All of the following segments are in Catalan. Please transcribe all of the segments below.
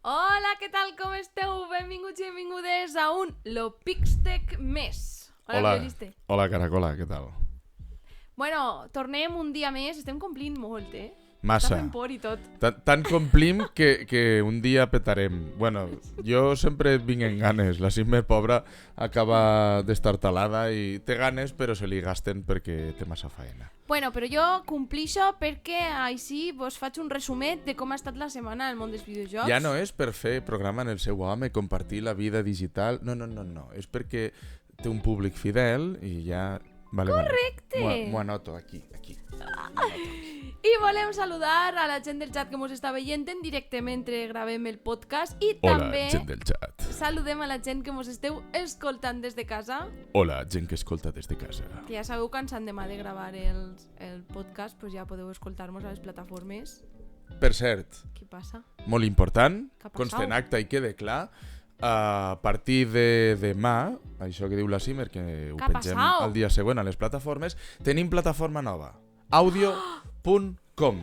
Hola, què tal, com esteu? Benvinguts i benvingudes a un Lopixtec més. Hola, periodista. hola Caracola, què tal? Bueno, tornem un dia més, estem complint molt, Massa. Està fent por i tot. Tant complim que un dia petarem. Bueno, jo sempre vinc en ganes. La Simmer, pobra, acaba d'estar talada i té ganes, però se li gasten perquè té massa faena. Bueno, però jo complixo perquè així vos faig un resumet de com ha estat la setmana al món dels videojocs. Ja no és per fer programa en el seu home, compartir la vida digital. No. És perquè té un públic fidel i ja... Correcte! M'ho anoto aquí. I volem saludar a la gent del xat que mos està veient en directe mentre gravem el podcast i Hola, també gent del xat. saludem a la gent que mos esteu escoltant des de casa, Hola, gent que escolta des de casa. que ja sabeu que ens han demà de gravar el podcast, doncs ja podeu escoltar-nos a les plataformes. Per cert, Què passa? molt important, Què ha passat? consta en acta i quede clar, a partir de demà, això que diu la Simmer, que ho Què ha pengem passat? el dia següent a les plataformes, tenim plataforma nova, audio.com.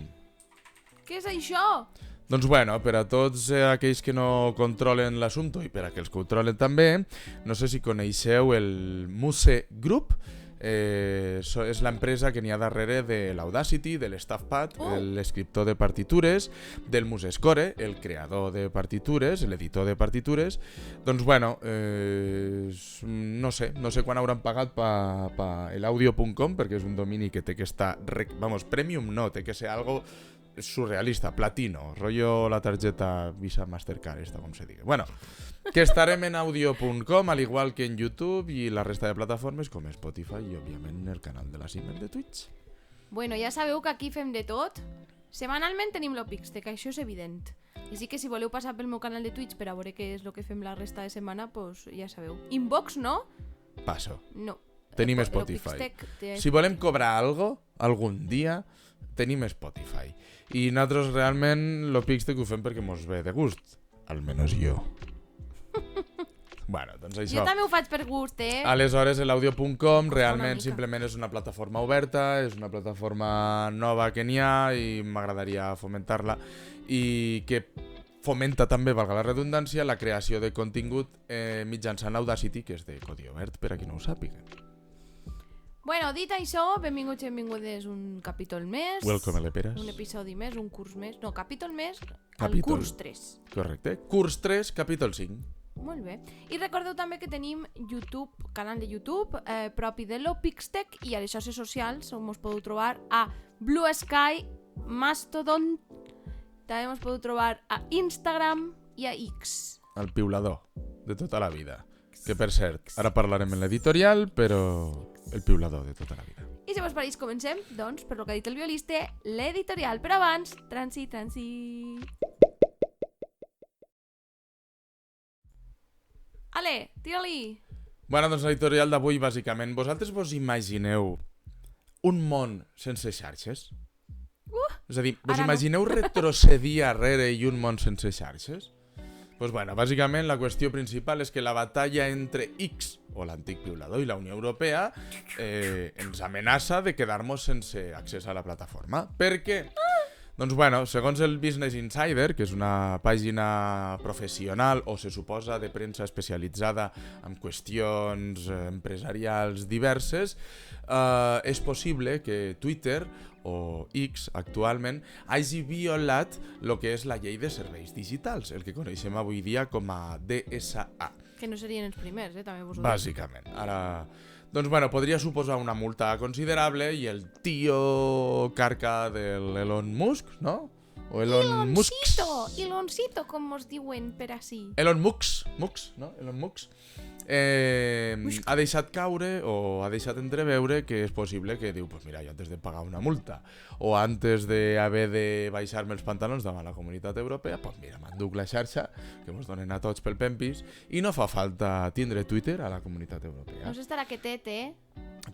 Què és això? Doncs bueno, per a tots aquells que no controlen l'assumpte i per a aquells que ho controlen també, no sé si coneixeu el Muse Group. És l'empresa que n'hi ha darrere de l'Audacity, de l'StuffPad, l'escriptor de partitures, del MuseScore, el creador de partitures, l'editor de partitures. Doncs bueno, no sé quan hauran pagat per l'audio.com, perquè és un domini que té que estar, premium no, té que ser algo surrealista, platino, rollo la tarjeta Visa Mastercard, esta com se diga. Bueno, que estarem en audio.com, al igual que en YouTube i la resta de plataformes com Spotify i, òbviament, el canal de la Simmer de Twitch. Bueno, ja sabeu que aquí fem de tot. Setmanalment tenim l'Opixtec, això és evident. I sí que si voleu passar pel meu canal de Twitch per a veure què és el que fem la resta de setmana, doncs ja sabeu. Inbox no? Passo. No. Tenim Spotify. Si volem cobrar algun dia, tenim Spotify. I nosaltres realment l'Opixtec ho fem perquè mos ve de gust. Almenys jo. Bueno, doncs això. Jo també ho faig per gust, Aleshores, l'audio.com realment mica. simplement és una plataforma oberta, és una plataforma nova que n'hi ha i m'agradaria fomentar-la i que fomenta també, valga la redundància, la creació de contingut mitjançant Audacity, que és de codi obert, per a qui no ho sàpiga. Bueno, dit això, benvinguts i benvingudes un capítol més. Welcome a l'Eperes. Un episodi més, un curs més. No, capítol més, Capítol. el curs 3. Correcte. Curs 3, capítol 5. Molt bé. I recordeu també que tenim YouTube, canal de YouTube propi de l'Opixtec i a les xarxes socials on us podeu trobar a Blue Sky, Mastodon, també us podeu trobar a Instagram i a X. El piulador de tota la vida. Que, per cert, ara parlarem en l'editorial, però el piulador de tota la vida. I si vos pareix, comencem, doncs, per lo que ha dit el violista, l'editorial. Però abans, transi. Ale, tira-li. Bueno, doncs l'editorial d'avui, bàsicament, vosaltres vos imagineu un món sense xarxes? És a dir, vos ara no. imagineu retrocedir arrere i un món sense xarxes? Doncs bueno, bàsicament la qüestió principal és que la batalla entre X, o l'antic piulador, i la Unió Europea ens amenaça de quedar-nos sense accés a la plataforma. Per què? Doncs bueno, segons el Business Insider, que és una pàgina professional o se suposa de premsa especialitzada en qüestions empresarials diverses, és possible que Twitter o X actualment hagi violat el que és la llei de serveis digitals, el que coneixem avui dia com a DSA. Que no serien els primers, també vos ho dic. Bàsicament. Ara... Doncs bueno, podria suposar una multa considerable i el tio carca de l'Elon Musk, no? O Elon Musk. Iloncito, com mos diuen per així. Elon Musk, no? Elon Musk. Ha deixat caure o ha deixat entreveure que és possible que diu, pues mira, jo antes de pagar una multa o antes de haver de baixar-me els pantalons davant la Comunitat Europea, pues mira, m'enduc la xarxa que mos donen a tots pel pempis i no fa falta tindre Twitter a la Comunitat Europea. No s'estarà quietet,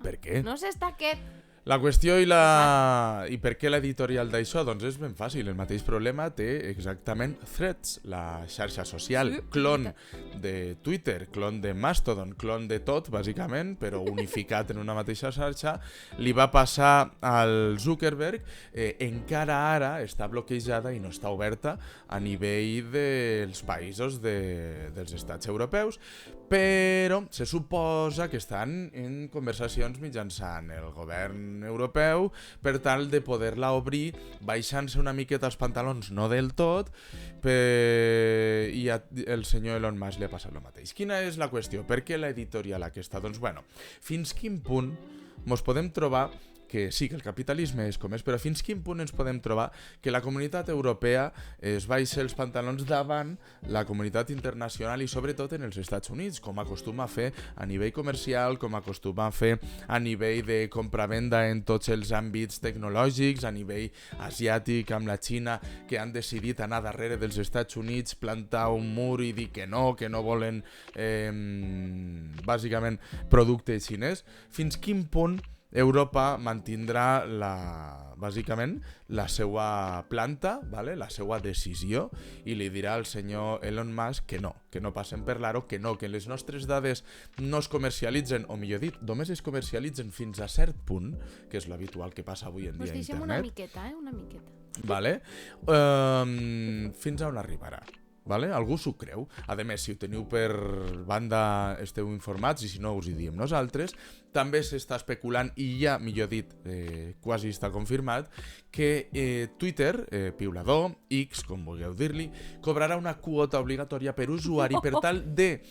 Per què? No s'està quiet. La qüestió i per què l'editorial d'això? Doncs és ben fàcil, el mateix problema té exactament Threads, la xarxa social, clon de Twitter, clon de Mastodon, clon de tot, bàsicament, però unificat en una mateixa xarxa. Li va passar al Zuckerberg, encara ara està bloquejada i no està oberta a nivell dels països dels estats europeus, però se suposa que estan en conversacions mitjançant el govern europeu per tal de poder-la obrir baixant-se una miqueta els pantalons, no del tot, i el senyor Elon Musk li ha passat el mateix. Quina és la qüestió? Per què l'editorial aquesta? Doncs bueno, fins quin punt mos podem trobar que sí, que el capitalisme és com és, però fins quin punt ens podem trobar que la comunitat europea es baixa els pantalons davant la comunitat internacional i sobretot en els Estats Units, com acostuma a fer a nivell comercial, com acostuma a fer a nivell de compra-venda en tots els àmbits tecnològics, a nivell asiàtic amb la Xina, que han decidit anar darrere dels Estats Units, plantar un mur i dir que no volen bàsicament producte xinès. Fins quin punt Europa mantindrà bàsicament la seva planta, vale? La seva decisió, i li dirà al senyor Elon Musk que no passen per l'aro, que les nostres dades no es comercialitzen, o millor dit, només es comercialitzen fins a cert punt, que és l'habitual que passa avui en dia a internet. Una miqueta, una miqueta. Vale? Fins a on arribarà. Vale? Algú s'ho creu. A més, si ho teniu per banda esteu informats, i si no us hi diem nosaltres. També s'està especulant, i ja, millor dit, quasi està confirmat, que Twitter, piulador, X, com vulgueu dir-li, cobrarà una quota obligatòria per usuari per tal de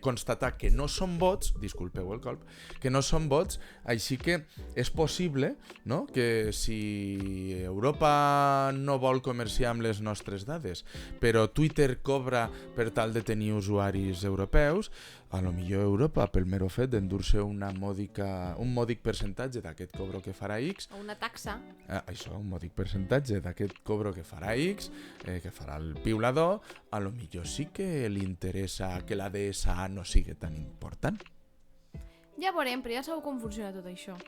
constatar que no són bots, disculpeu el colp, que no són bots, així que és possible, no?, que si Europa no vol comerciar amb les nostres dades, però Twitter cobra per tal de tenir usuaris europeus, a lo millor Europa, pel mero fet d'endur-se un mòdic percentatge d'aquest cobro que farà X. O una taxa. Això, un mòdic percentatge d'aquest cobro que farà X, que farà el piulador, a lo millor sí que li interessa que la DSA no sigui tan important. Ja veurem, però ja sabeu com funciona tot això.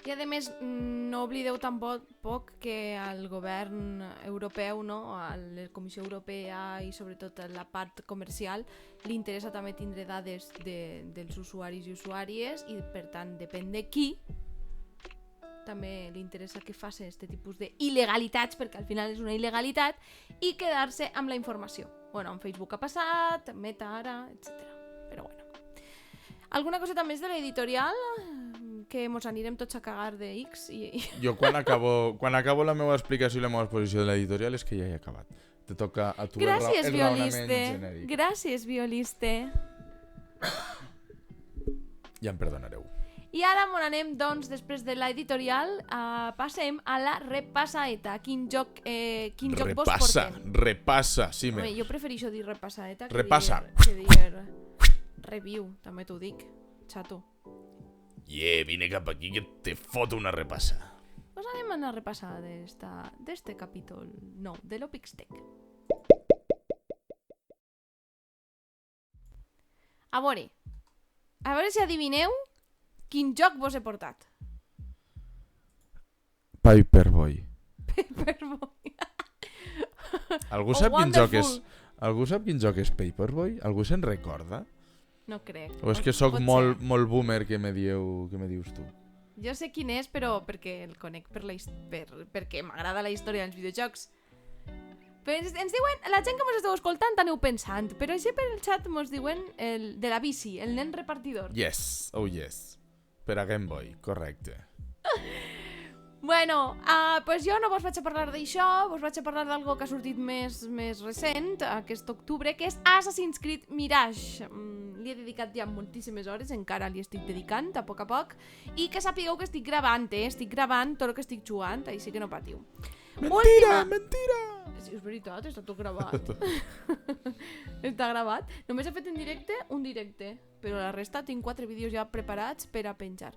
I a més, no oblideu tampoc que al govern europeu, no, a la Comissió Europea i sobretot a la part comercial, li interessa també tindre dades dels usuaris i usuàries, i per tant, depèn de qui, també li interessa que faci aquest tipus d'il·legalitats, perquè al final és una il·legalitat, i quedar-se amb la informació. Bueno, en Facebook ha passat, Meta ara, etc. Però bueno. Alguna coseta més de l'editorial? Que mos anirem tots a cagar de X Jo quan acabo la meva explicació i la meva exposició de l'editorial és que ja he acabat. Te toca a tu el raonament genèric. Gràcies, Violiste. Ja em perdonareu. I ara mos anem, doncs, després de l'editorial, passem a la repassaeta. Quin joc vos portem? Repassa, sí. Home, jo prefereixo dir repassaeta Repassa. que dir review, també t'ho dic, xato. Vine cap aquí que te foto una repassa. Pues anem a una repassada d'este capítol 9 de l'Opixtec. A veure si adivineu quin joc vos he portat. Paperboy. Paperboy. Algú sap quin joc és Paperboy? Algú se'n recorda? No crec. O és que sóc molt boomer que me dius tu? Jo sé quin és, però perquè el conec perquè m'agrada la història dels videojocs. Però ens diuen, la gent que mos esteu escoltant aneu pensant, però així per el xat mos diuen el de la bici, el nen repartidor. Yes, oh yes. Per a Game Boy, correcte. Bueno, pues jo no vos vaig a parlar d'això, vos vaig a parlar d'algo que ha sortit més recent, aquest octubre, que és Assassin's Creed Mirage. Li he dedicat ja moltíssimes hores, encara li estic dedicant, a poc, i que sapigueu que estic gravant, estic gravant tot el que estic jugant, així que no patiu. Mentira! Sí, és veritat, està tot gravat. Està gravat. Només he fet en directe un directe, però la resta tinc 4 vídeos ja preparats per a penjar.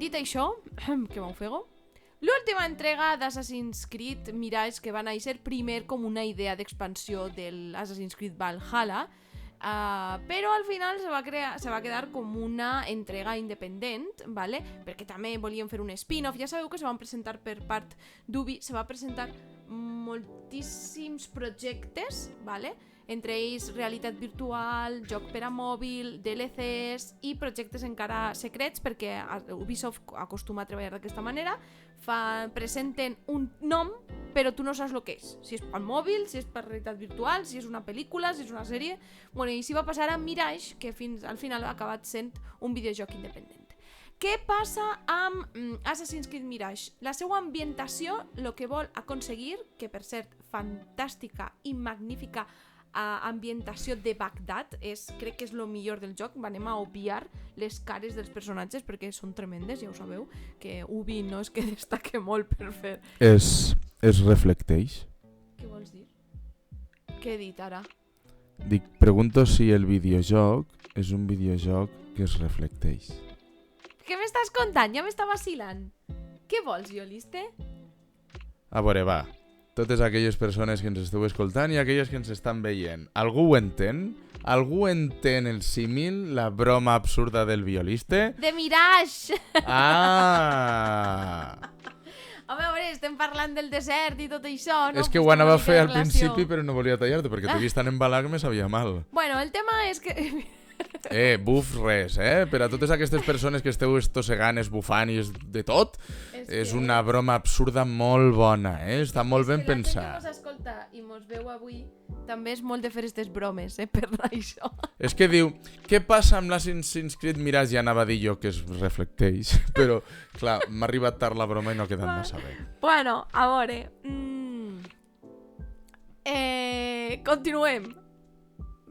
Dit això, que m'ofego, l'última entrega d'Assassin's Creed Mirage, que va néixer primer com una idea d'expansió de l'Assassin's Creed Valhalla, però al final se va quedar com una entrega independent, ¿vale? Perquè també volien fer un spin-off. Ja sabeu que se van presentar per part d'Ubi, se va presentar moltíssims projectes, ¿vale? Entre ells realitat virtual, joc per a mòbil, DLCs i projectes encara secrets, perquè Ubisoft acostuma a treballar d'aquesta manera. Presenten un nom, però tu no saps el que és. Si és pel mòbil, si és per realitat virtual, si és una pel·lícula, si és una sèrie... Bueno, i així va passar a Mirage, que fins al final ha acabat sent un videojoc independent. Què passa amb Assassin's Creed Mirage? La seva ambientació, el que vol aconseguir, que per cert, fantàstica i magnífica ambientació de Bagdad, crec que és el millor del joc. Anem a obviar les cares dels personatges perquè són tremendes, ja ho sabeu, que Ubi no és que destaque molt per fer... Es reflecteix? Què vols dir? Què he dit ara? Dic, pregunto si el videojoc és un videojoc que es reflecteix. Què m'estàs contant? Ja m'està vacilant. Què vols, Ioliste? A veure, va. Totes aquelles persones que ens esteu escoltant i aquelles que ens estan veient. Algú ho entén? Algú entén el símil, la broma absurda del violiste? De Mirage! Ah! Home, a veure, estem parlant del desert i tot això, no? És que ho anava a fer al principi però no volia tallar-te perquè t'he vist tan embalat que me sabia mal. Bueno, el tema és que... Buf res, per a totes aquestes persones que esteu estossegant, esbufant i de tot, és una broma absurda molt bona, està molt ben pensat. La gent que mos escolta i mos veu avui també és molt de fer aquestes bromes, per això. És que diu, què passa amb l'Assassin's Creed Mirage? Ja anava a dir jo que es reflecteix, però clar, m'ha arribat tard la broma i no ha quedat massa bé. Bueno, a veure... continuem.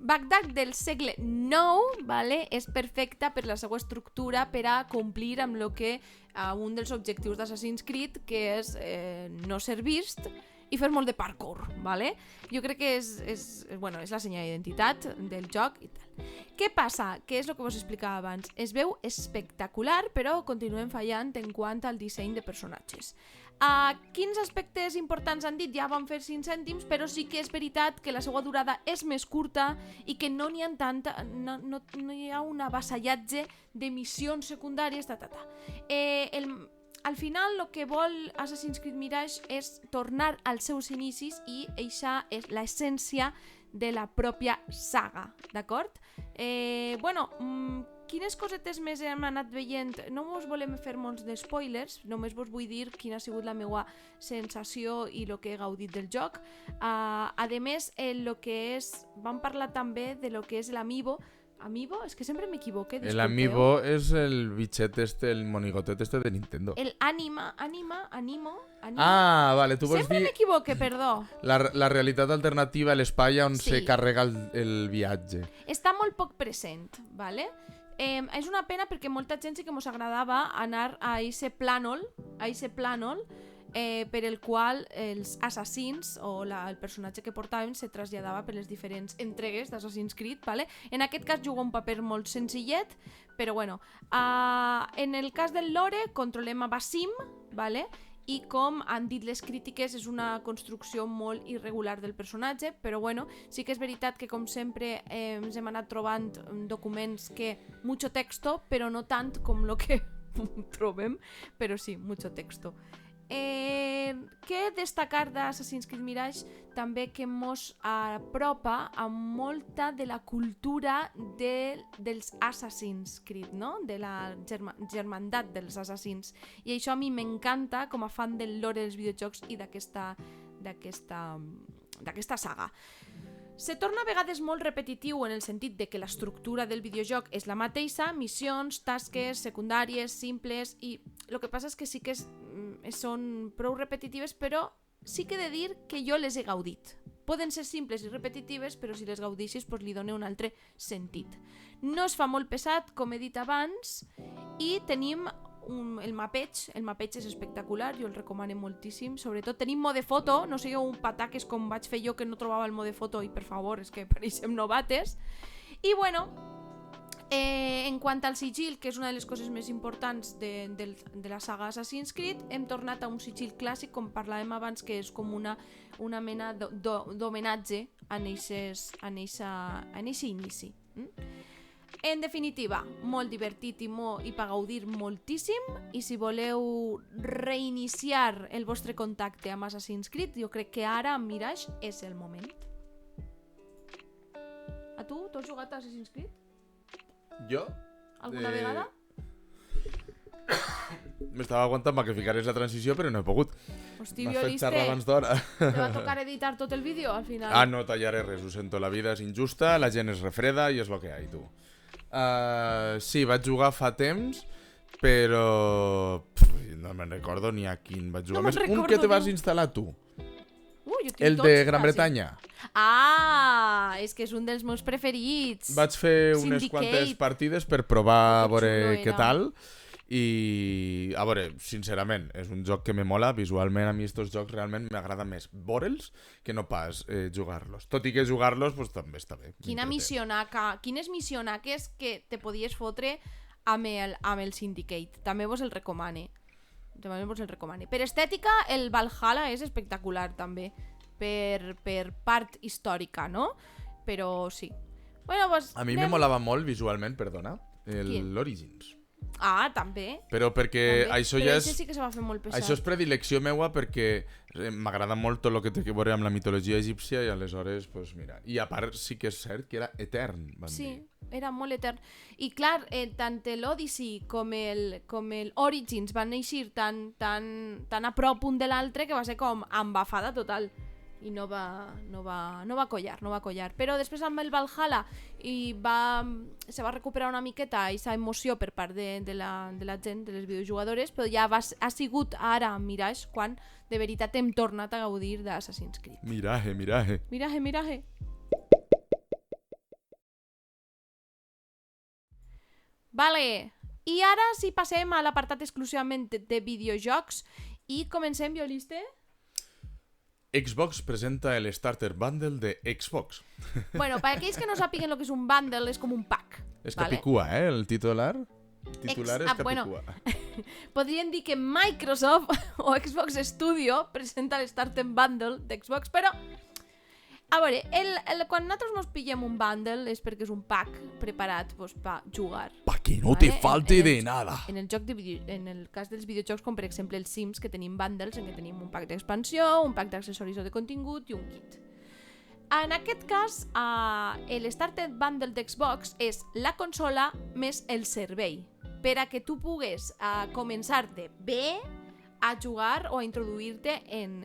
Bagdad del segle IX, ¿vale? És perfecta per la seva estructura per a complir amb lo que un dels objectius d'Assassin's Creed, que és no ser vist i fer molt de parkour, ¿vale? Jo crec que és la senyal d'identitat del joc i tal. Què passa? Què és el que vos explicava abans? Es veu espectacular, però continuem fallant en quant al disseny de personatges. Quins aspectes importants han dit? Ja van fer 5 cèntims, però sí que és veritat que la seva durada és més curta i que no n'hi ha tanta, no hi ha un avassallatge de missions secundàries, Al final, el que vol Assassin's Creed Mirage és tornar als seus inicis i això és l'essència de la pròpia saga, d'acord? Quines cosetes més hem anat veient? No us volem fer molts de spoilers, només vos vull dir quina ha sigut la meva sensació i el que he gaudit del joc. A més, vam parlar també de lo que és l'Amiibo. ¿Amiibo? És que sempre m'equivoque, disculpeu. El Amiibo és el bitxet el monigotet de Nintendo. El Animo. Ah, vale, tu vols sempre dir... Sempre m'equivoque, perdó. La realitat alternativa, l'espai on se carrega el viatge. Està molt poc present, ¿vale? És una pena perquè molta gent sí que mos agradava anar a ese plànol, per el qual els assassins o el personatge que portaven se traslladava per les diferents entregues d'Assassin's Creed, ¿vale? En aquest cas juga un paper molt senzillet, però bueno. En el cas del lore controlem a Basim, ¿vale? I com han dit les crítiques, és una construcció molt irregular del personatge, però bueno, sí que és veritat que com sempre ens hem anat trobant documents que mucho texto, però no tant com el que trobem, però sí, mucho texto. Què destacar d'Assassin's Creed Mirage? També que mos apropa a molta de la cultura dels Assassin's Creed, no? De la germandat dels assassins, i això a mi m'encanta com a fan del lore dels videojocs i d'aquesta saga. Se torna a vegades molt repetitiu en el sentit de que l'estructura del videojoc és la mateixa, missions, tasques, secundàries, simples, i el que passa és que sí que són prou repetitives, però sí que he de dir que jo les he gaudit. Poden ser simples i repetitives, però si les gaudixis li dona un altre sentit. No es fa molt pesat, com he dit abans, i tenim el mapeig és espectacular, jo el recomano moltíssim. Sobretot tenim mode foto, no sigueu un pataques com vaig fer jo que no trobava el mode foto i per favor, és que pareixem novates. I bueno, En quant al sigil, que és una de les coses més importants de la saga Assassin's Creed, hem tornat a un sigil clàssic, com parlàvem abans, que és com una mena d'homenatge en eixe inici. En definitiva, molt divertit i per gaudir moltíssim, i si voleu reiniciar el vostre contacte amb Assassin's Creed, jo crec que ara, amb Mirage, és el moment. A tu? Tu has jugat a Assassin's Creed? Jo? Alguna vegada? M'estava aguantant perquè ficares la transició, però no he pogut. Hosti, M'has fet violiste. xerrar abans d'hora. Te va tocar editar tot el vídeo al final. No tallaré res, ho sento, la vida és injusta, la gent és refreda i és el que hi ha, tu. Sí, vaig jugar fa temps, però no me'n recordo ni a quin vaig jugar. No me'n un recordo que te vas jo. instal·lar tu. Jo tinc El tots, de Gran quasi. Bretanya. És que és un dels meus preferits. Vaig fer unes Syndicate. quantes partides per provar a Que veure xulo què era. tal. I, a veure, sincerament, és un joc que me mola. Visualment, a mi estos jocs realment m'agrada més veure'ls que no pas jugar-los. Tot i que jugar-los pues, també està bé. Quines missionaques que te podies fotre amb el Syndicate. També vos el recomane. Per estètica, el Valhalla és espectacular també. Per part històrica, no? Però sí. Bueno, pues, A mi me molava molt visualment, perdona, Quin? l'Origins. També. Però perquè també. això Però ja ese sí que se va fer molt pesat. Això és predilecció meua perquè m'agrada molt tot el que té a veure amb la mitologia egípcia i aleshores, pues mira. I a part sí que és cert que era etern, van Sí, dir. era molt etern. I clar, tant l'Odyssey com el Origins van néixer tan a prop un de l'altre que va ser com embafada total. I no va collar. Però després amb el Valhalla se va recuperar una miqueta aquesta emoció per part de la gent, de les videojugadores, però ja ha sigut ara amb Mirage quan de veritat hem tornat a gaudir d'Assassin's Creed. Miraje. Miraje. Vale, i ara sí passem a l'apartat exclusivament de videojocs i comencem, violiste? Xbox presenta el Starter Bundle de Xbox. Bueno, per aquells que no sàpiguen el que és un bundle, és com un pack. És vale? Capicua, el titular? El titular és Capicua. Bueno, podríem dir que Microsoft o Xbox Studio presenta el Starter Bundle d'Xbox, però a veure, quan nosaltres nos pillem un bundle és perquè és un pack preparat pues, per jugar. Pa que no te Vale, falte de nada. En el cas dels videojocs, com per exemple els Sims, que tenim bundles en què tenim un pack d'expansió, un pack d'accessoris o de contingut i un kit. En aquest cas, el Starter Bundle d'Xbox és la consola més el servei, per a que tu pugues començar-te bé a jugar o a introduir-te en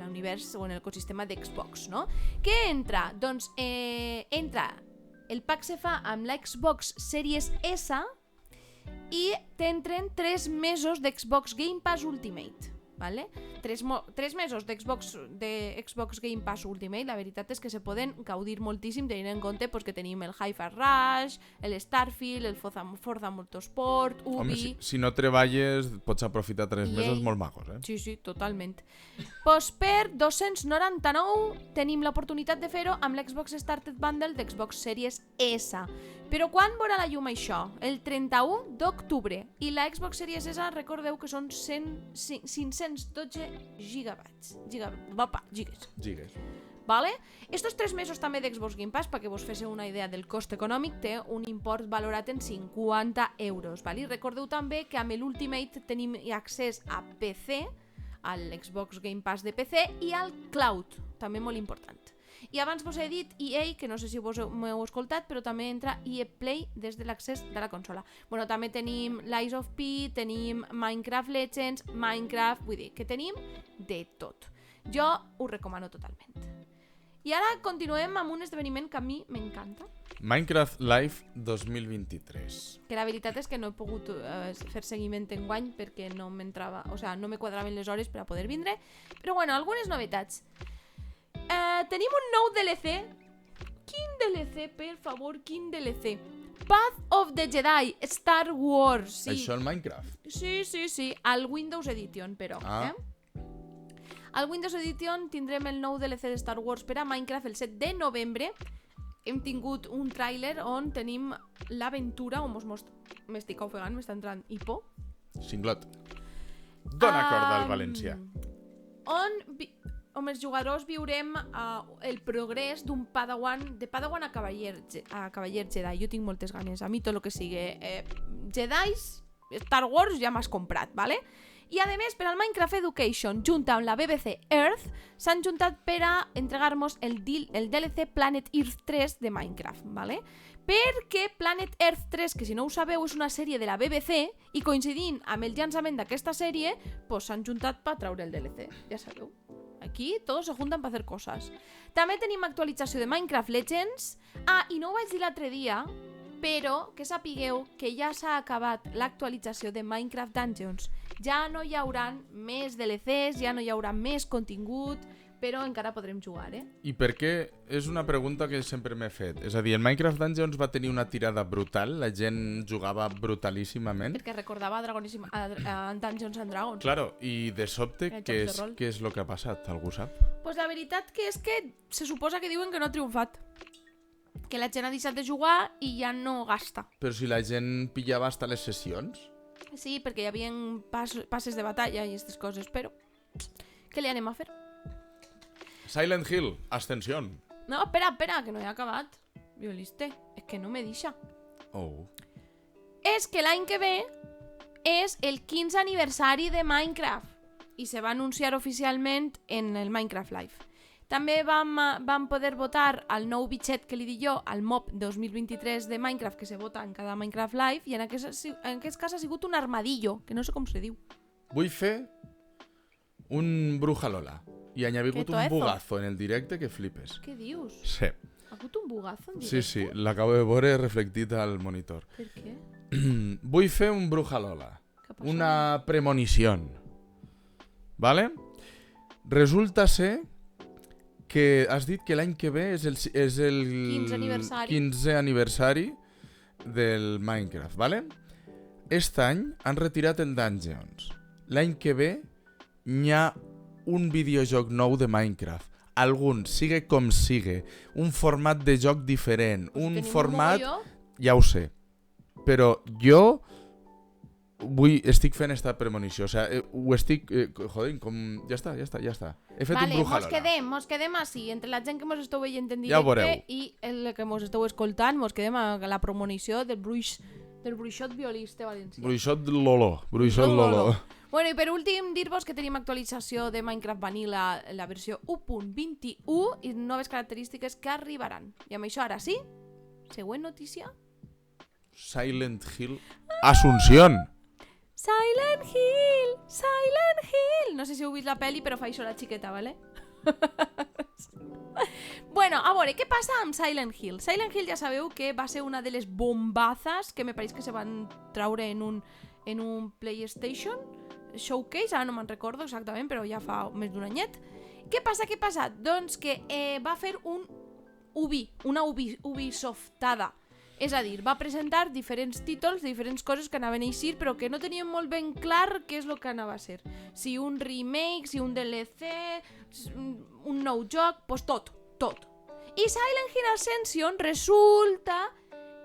l'univers o en l'ecosistema d'Xbox, no? Què entra? Doncs entra, el pack se fa amb la Xbox Series S i t'entren 3 mesos d'Xbox Game Pass Ultimate, vale? 3 mesos d'Xbox Game Pass Ultimate, la veritat és que se poden gaudir moltíssim tenint en compte pues, que tenim el Hi-Fi Rush, el Starfield, el Forza Motorsport, Ubi... Home, si no treballes pots aprofitar 3 EA. mesos molt magos, Sí, totalment. Pues per 299 tenim l'oportunitat de fer-ho amb l'Xbox Starter Bundle d'Xbox Series S. Però quan veurà la llum això? El 31 d'octubre. I la Xbox Series S, recordeu que són 512 gigabytes. Gigas. Vale? Estos 3 mesos també d'Xbox Game Pass, perquè vos féssiu una idea del cost econòmic, té un import valorat en 50 euros. Vale? I recordeu també que amb l'Ultimate tenim accés a PC, a l'Xbox Game Pass de PC i al Cloud, també molt important. I abans vos he dit EA, que no sé si vos m'heu escoltat, però també entra EA Play des de l'accés de la consola. Bueno, també tenim Lies of P, tenim Minecraft Legends, Minecraft, vull dir, que tenim de tot. Jo ho recomano totalment. I ara continuem amb un esdeveniment que a mi m'encanta. Minecraft Live 2023. Que la veritat és que no he pogut fer seguiment enguany perquè no m'entrava, o sigui, no me quadraven les hores per a poder vindre. Però bueno, algunes novetats. Tenim un nou DLC. Quin DLC, per favor, quin DLC? Path of the Jedi, Star Wars. Sí. Això el Minecraft? Sí, al Windows Edition, però. Al Windows Edition tindrem el nou DLC de Star Wars per a Minecraft el 7 de novembre. hem tingut un tràiler on tenim l'aventura, on m'estic ofegant, m'està entrant hipo. Cinglot. Dona corda al valencià. On els jugadors viurem el progrés d'un Padawan, de Padawan a Cavaller Jedi. Jo tinc moltes ganes, a mi tot el que sigui Jedis, Star Wars ja m'has comprat, ¿vale? I a més, per al Minecraft Education, junt amb la BBC Earth, s'han juntat per a entregar-nos el DLC Planet Earth 3 de Minecraft, ¿vale? Perquè Planet Earth 3, que si no ho sabeu és una sèrie de la BBC, i coincidint amb el llançament d'aquesta sèrie, pues s'han juntat per treure el DLC, ja sabeu. Aquí todos se juntan para hacer cosas. També tenim actualització de Minecraft Legends. I no ho vaig dir l'altre dia, però que sapigueu que ja s'ha acabat l'actualització de Minecraft Dungeons. Ja no hi haurà més DLCs, ja no hi haurà més contingut, però encara podrem jugar, I per què? És una pregunta que sempre m'he fet. És a dir, el Minecraft Dungeons va tenir una tirada brutal, la gent jugava brutalíssimament. Perquè recordava a Dungeons and Dragons. Claro, i de sobte, què és el que ha passat? Algú sap? Pues la veritat que és que se suposa que diuen que no ha triomfat. Que la gent ha deixat de jugar i ja no gasta. Però si la gent pillava hasta les sessions? Sí, perquè hi havia passes de batalla i aquestes coses, però què li anem a fer? Silent Hill, ascensió. No, espera, que no he acabat. Violiste, és que no me deixa. És que l'any que ve és el 15 aniversari de Minecraft i se va anunciar oficialment en el Minecraft Live. També vam poder votar al nou bitxet que li dic jo, al mob 2023 de Minecraft, que se vota en cada Minecraft Live, i en aquest cas ha sigut un armadillo, que no sé com se diu. Vull fer un Brujalola. I han hagut un bugazo en el directe que flipes. Què dius? Sí. Ha hagut un bugazo en directe? Sí, l'acabo de veure reflectit al monitor. Per què? Vull fer un Brujalola. Una premonició. ¿Vale? Resulta ser que has dit que l'any que ve és el 15è aniversari del Minecraft, ¿vale? Aquest any han retirat el Dungeons. L'any que ve n'hi ha un videojoc nou de Minecraft. Algun, sigue com sigue. Un format de joc diferent. Un format... Ja ho sé. Però jo estic fent esta premonició. O sigui, ho estic... Joder, com... Ja està. He fet un Brujalola. Mos quedem així, entre la gent que mos esteu veient en directe i el que mos esteu escoltant, mos quedem a la premonició del bruixot violista valencià. Bruixot Lolo. Bueno, i per últim, dir-vos que tenim actualització de Minecraft Vanilla, la versió 1.21 i noves característiques que arribaran. I amb això, ara sí, següent notícia. Silent Hill Asunción. Silent Hill. No sé si heu vist la pel·li, però fa això la xiqueta, ¿vale? Bueno, a veure, què passa amb Silent Hill? Silent Hill ja sabeu que va ser una de les bombazas que me pareix que se van traure en un PlayStation Showcase, ara no me'n recordo exactament, però ja fa més d'un anyet. Què passa? Doncs que va fer una Ubisoftada. És a dir, va presentar diferents títols, diferents coses que anaven a eixir, però que no teníem molt ben clar què és el que anava a ser. Si un remake, si un DLC, un nou joc, doncs tot. I Silent Hill Ascension resulta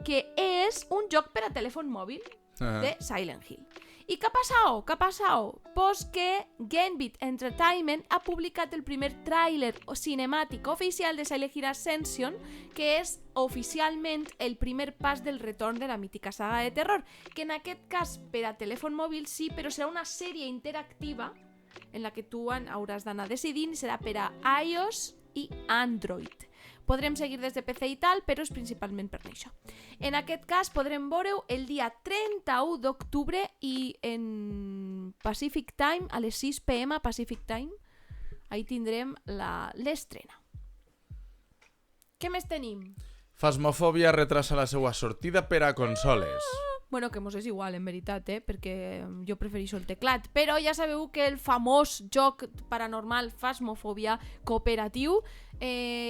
que és un joc per a telèfon mòbil de Silent Hill. I què ha passat? Pues que Gambit Entertainment ha publicat el primer tràiler cinemàtic oficial de Silent Hill Ascension, que és oficialment el primer pas del retorn de la mítica saga de terror, que en aquest cas per a telèfon mòbil sí, però serà una sèrie interactiva en la que tu hauràs d'anar decidint i serà per a iOS i Android. Podrem seguir des de PC i tal, però és principalment per això. En aquest cas podrem veure-ho el dia 31 d'octubre i en Pacific Time, a les 6 PM Pacific Time, ahí tindrem l'estrena. Què més tenim? Phasmophobia retrasa la seva sortida per a consoles. Bueno, que mos és igual, en veritat, perquè jo prefereixo el teclat. Però ja sabeu que el famós joc paranormal Phasmophobia cooperatiu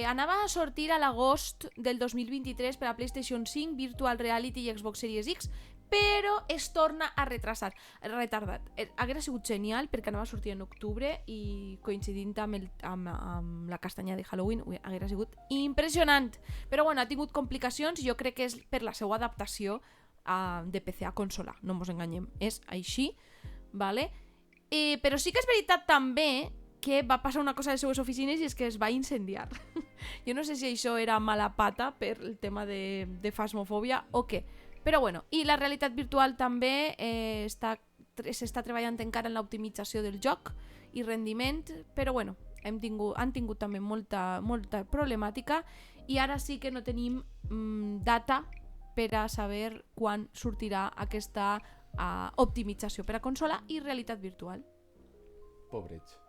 anava a sortir a l'agost del 2023 per a PlayStation 5, Virtual Reality i Xbox Series X, però es torna a retardar. Hauria sigut genial perquè anava a sortir en octubre i coincidint amb la castanya de Halloween hauria sigut impressionant. Però bueno, ha tingut complicacions i jo crec que és per la seva adaptació de PC a consola, no mos enganyem, és així, vale? Però sí que és veritat també que va passar una cosa a les seues oficines i és que es va incendiar. Jo no sé si això era mala pata per el tema de fasmofòbia o què. Però bueno, i la realitat virtual també s'està treballant encara en l'optimització del joc i rendiment, però bueno, han tingut també molta problemàtica i ara sí que no tenim data per a saber quan sortirà aquesta optimització per a consola i realitat virtual. Pobrets.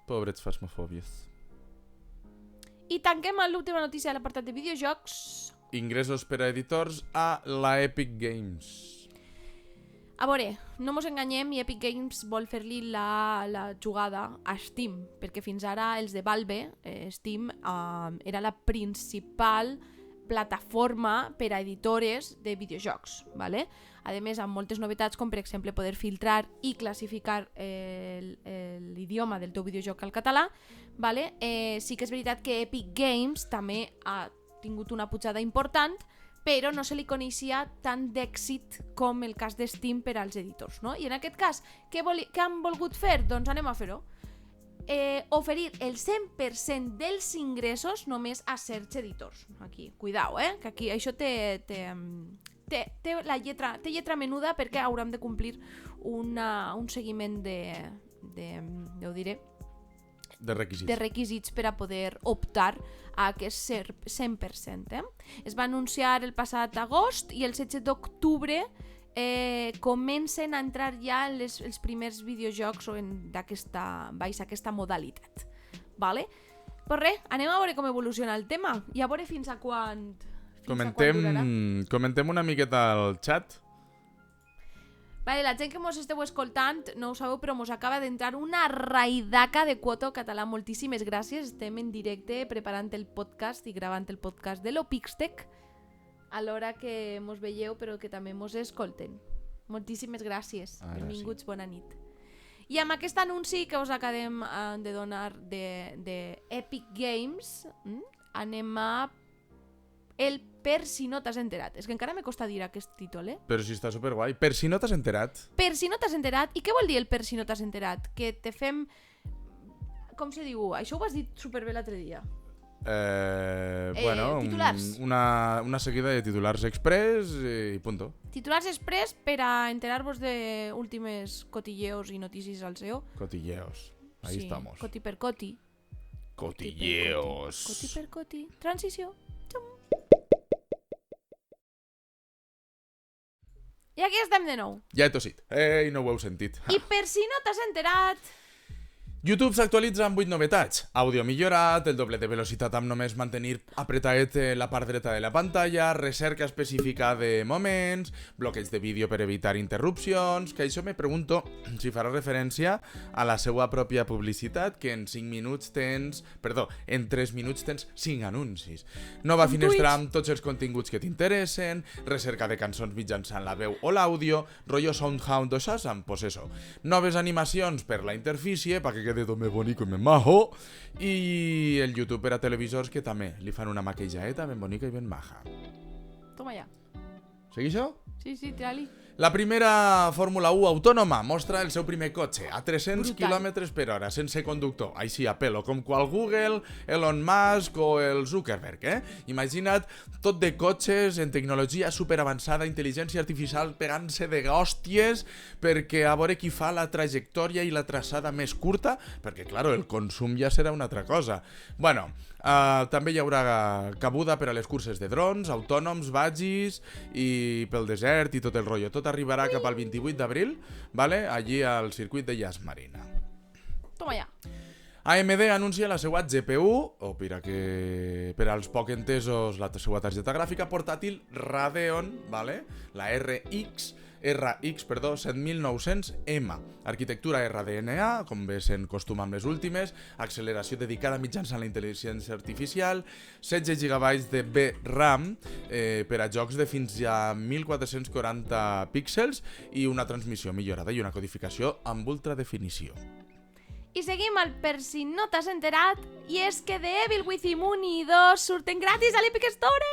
Pobrets fasmofòbies. I tanquem l'última notícia de l'apartat de videojocs. Ingressos per a editors a la Epic Games. A veure, no mos enganyem i Epic Games vol fer-li la jugada a Steam, perquè fins ara els de Valve, Steam, era la principal plataforma per a editores de videojocs, ¿vale? A més, amb moltes novetats, com per exemple poder filtrar i classificar l'idioma del teu videojoc al català, ¿vale? Sí que és veritat que Epic Games també ha tingut una pujada important, però no se li coneixia tant d'èxit com el cas de Steam per als editors, no? I en aquest cas, què han volgut fer? Doncs anem a fer-ho. Oferir el 100% dels ingressos només a certs editors. Aquí, cuidao, que aquí això té lletra menuda perquè haurem de complir un seguiment de requisits. De requisits per a poder optar a aquest 100%. Es va anunciar el passat agost i el 16 d'octubre comencen a entrar ja els primers videojocs aquesta modalitat. Vale? Però res, anem a veure com evoluciona el tema i a veure fins a quan durarà. Comentem una miqueta al xat. Vale, la gent que mos esteu escoltant, no ho sabeu, però mos acaba d'entrar una raidaca de Quoto català. Moltíssimes gràcies. Estem en directe preparant el podcast i gravant el podcast de l'Opixtec a l'hora que mos veieu, però que també mos escolten. Moltíssimes gràcies. Benvinguts, sí. Bona nit. I amb aquest anunci que us acabem de donar de Epic Games, anem a el Per si no t'has enterat. És que encara me costa dir aquest títol, Però si està superguai. Per si no t'has enterat. Per si no t'has enterat. I què vol dir el per si no t'has enterat? Que te fem... Com se diu? Això ho has dit superbé l'altre dia. Bueno, titulars. Una seguida de titulars express i punto. Titulars express per a enterar-vos de últimes cotilleos i notícies al SEO. Cotilleos. Ahí sí, estamos. Coti per coti. Cotilleos. Coti per coti. Transició. I aquí estem de nou. Ja he tossit. Ei, no ho heu sentit. I per si no t'has enterat... YouTube s'actualitza amb 8 novetats. Àudio millorat, el doble de velocitat amb només mantenir apretadet la part dreta de la pantalla, recerca específica de moments, bloqueig de vídeo per evitar interrupcions, que això me pregunto si farà referència a la seva pròpia publicitat, que en 5 minuts tens... Perdó, en 3 minuts tens 5 anuncis. Nova finestra amb tots els continguts que t'interessen, recerca de cançons mitjançant la veu o l'àudio, rotllo Soundhound o Shazam, pues eso. Noves animacions per la interfície, perquè quede tot més bonic i més majo, i el YouTube per a televisors que també li fan una maquejaeta ben bonica i ben maja. Toma ja. Segui això? Sí, tira-li. La primera Fórmula 1 autònoma mostra el seu primer cotxe a 300 km/h, sense conductor. Així a pelo, com qual Google, Elon Musk o el Zuckerberg, Imagina't tot de cotxes en tecnologia superavançada, intel·ligència artificial pegant-se de hòsties perquè a veure qui fa la trajectòria i la traçada més curta, perquè, claro, el consum ja serà una altra cosa. Bueno, també hi haurà cabuda per a les curses de drons, autònoms, vagis i pel desert i tot el rotllo. Tot arribarà cap al 28 d'abril, ¿vale? Allí al circuit de Yas Marina. Toma ja. AMD anuncia la seva GPU, o per als poc entesos la seva targeta gràfica portàtil Radeon, ¿vale? La RX 7900M. Arquitectura RDNA, com bé se'n costuma amb les últimes, acceleració dedicada mitjançant la intel·ligència artificial, 16 GB de VRAM per a jocs de fins a 1440 píxels i una transmissió millorada i una codificació amb ultradefinició. I seguim al per si no t'has enterat, i és que The Evil Within 1 i 2 surten gratis a l'Epic Store!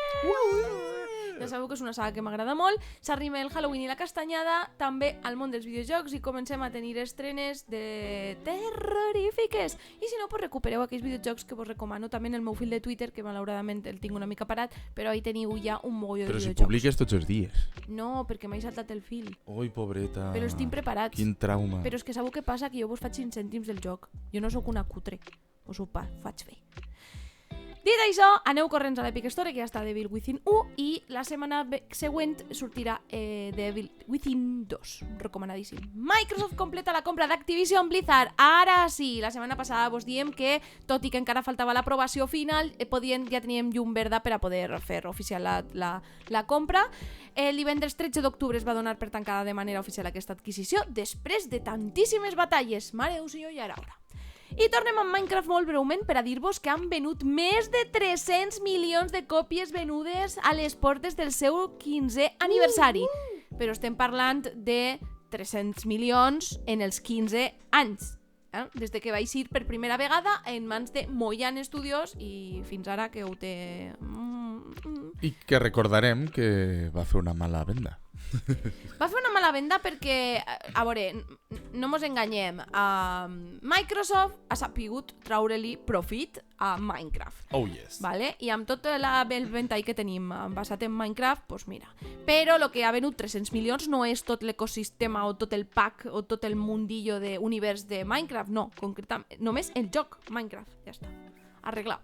Ja sabeu que és una saga que m'agrada molt, s'arrima el Halloween i la castanyada, també al món dels videojocs, i comencem a tenir estrenes de terrorífiques. I si no, pues recupereu aquells videojocs que vos recomano també en el meu fil de Twitter, que malauradament el tinc una mica parat, però ahí teniu ja un mogolló de Però si videojocs. publiques tots els dies. No, perquè m'he saltat el fil. Ui, pobreta. Però estic preparats. Quin trauma. Però és que sabeu què passa? Que jo vos faig 5 cèntims del joc. Jo no sóc una cutre. Us ho faig fer. Dit això, aneu corrents a l'Epic Store, que ja està The Evil Within 1, i la setmana següent sortirà The Evil Within 2. Recomanadíssim. Microsoft completa la compra d'Activision Blizzard. Ara sí, la setmana passada vos diem que, tot i que encara faltava l'aprovació final, ja teníem llum verda per a poder fer oficial la compra. El divendres 13 d'octubre es va donar per tancada de manera oficial aquesta adquisició, després de tantíssimes batalles. Mare Déu senyor, ja era hora. I tornem amb Minecraft molt breument per a dir-vos que han venut més de 300 milions de còpies venudes a les portes del seu 15è aniversari. Però estem parlant de 300 milions en els 15 anys. Des de que vaig ir per primera vegada en mans de Mojang Studios i fins ara que ho té... I que recordarem que va fer una mala venda. Va fer una mala venda perquè, a veure, no mos enganyem, Microsoft ha sapigut traure-li profit a Minecraft. Oh yes. Vale? I amb tot el ventall que tenim basat en Minecraft, doncs mira. Però el que ha venut 300 milions no és tot l'ecosistema o tot el pack o tot el mundillo d'univers de Minecraft, no, concretament, només el joc Minecraft, ja està, arreglat.